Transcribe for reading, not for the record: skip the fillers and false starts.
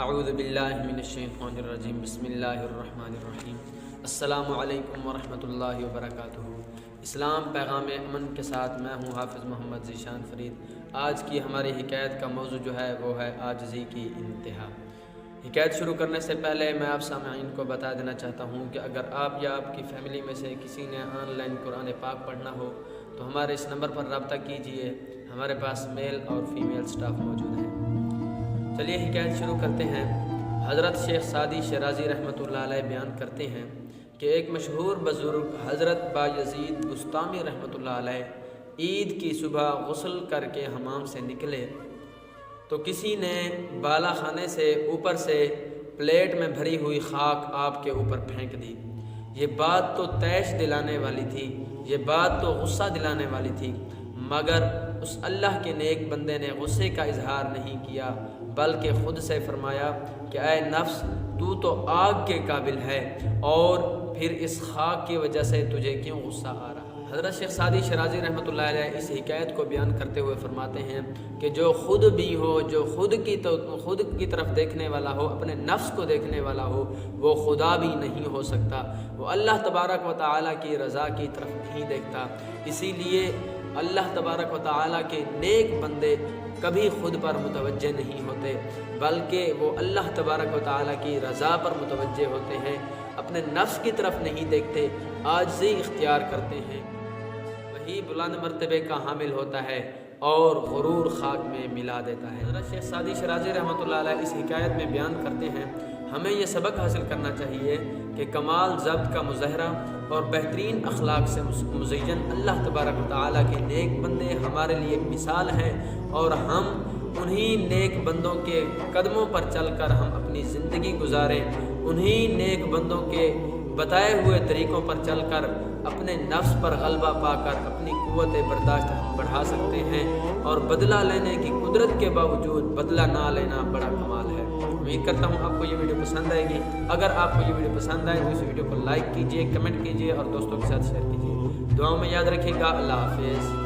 اعوذ باللہ من الشیطان الرجیم بسم اللہ الرحمن الرحیم السلام علیکم ورحمۃ اللہ وبرکاتہ۔ اسلام پیغام امن کے ساتھ میں ہوں حافظ محمد ذیشان فرید۔ آج کی ہماری حکایت کا موضوع جو ہے وہ ہے عاجزی کی انتہا۔ حکایت شروع کرنے سے پہلے میں آپ سامعین کو بتا دینا چاہتا ہوں کہ اگر آپ یا آپ کی فیملی میں سے کسی نے آن لائن قرآن پاک پڑھنا ہو تو ہمارے اس نمبر پر رابطہ کیجیے۔ ہمارے پاس میل اور فیمیل سٹاف موجود ہیں۔ چلیے حکایت شروع کرتے ہیں۔ حضرت شیخ سعدی شیرازی رحمۃ اللہ علیہ بیان کرتے ہیں کہ ایک مشہور بزرگ حضرت بایزید بسطامی رحمۃ اللہ علیہ عید کی صبح غسل کر کے حمام سے نکلے تو کسی نے بالا خانے سے اوپر سے پلیٹ میں بھری ہوئی خاک آپ کے اوپر پھینک دی۔ یہ بات تو طیش دلانے والی تھی، یہ بات تو غصہ دلانے والی تھی، مگر اس اللہ کے نیک بندے نے غصے کا اظہار نہیں کیا بلکہ خود سے فرمایا کہ اے نفس، تو آگ کے قابل ہے، اور پھر اس خاک کی وجہ سے تجھے کیوں غصہ آ رہا؟ حضرت شیخ سعدی شیرازی رحمۃ اللہ علیہ اس حکایت کو بیان کرتے ہوئے فرماتے ہیں کہ جو خود بھی ہو، جو خود کی طرف دیکھنے والا ہو، اپنے نفس کو دیکھنے والا ہو، وہ خدا بھی نہیں ہو سکتا۔ وہ اللہ تبارک و تعالیٰ کی رضا کی طرف نہیں دیکھتا۔ اسی لیے اللہ تبارک و تعالیٰ کے نیک بندے کبھی خود پر متوجہ نہیں ہوتے بلکہ وہ اللہ تبارک و تعالیٰ کی رضا پر متوجہ ہوتے ہیں، اپنے نفس کی طرف نہیں دیکھتے، عاجزی اختیار کرتے ہیں، وہی بلند مرتبے کا حامل ہوتا ہے اور غرور خاک میں ملا دیتا ہے۔ حضرت شیخ سعدی شیرازی رحمۃ اللہ علیہ اس حکایت میں بیان کرتے ہیں ہمیں یہ سبق حاصل کرنا چاہیے کہ کمال ضبط کا مظاہرہ اور بہترین اخلاق سے مزین اللہ تبارک و تعالیٰ کے نیک بندے ہمارے لیے مثال ہیں، اور ہم انہی نیک بندوں کے قدموں پر چل کر ہم اپنی زندگی گزاریں، انہی نیک بندوں کے بتائے ہوئے طریقوں پر چل کر اپنے نفس پر غلبہ پا کر اپنی قوت برداشت ہم بڑھا سکتے ہیں، اور بدلہ لینے کی قدرت کے باوجود بدلہ نہ لینا بڑا کمال ہے۔ امید کرتا ہوں آپ کو یہ ویڈیو پسند آئے گی۔ اگر آپ کو یہ ویڈیو پسند آئے تو اس ویڈیو کو لائک کیجیے، کمنٹ کیجیے اور دوستوں کے ساتھ شیئر کیجیے۔ دعاؤں میں یاد رکھیے گا۔ اللہ حافظ۔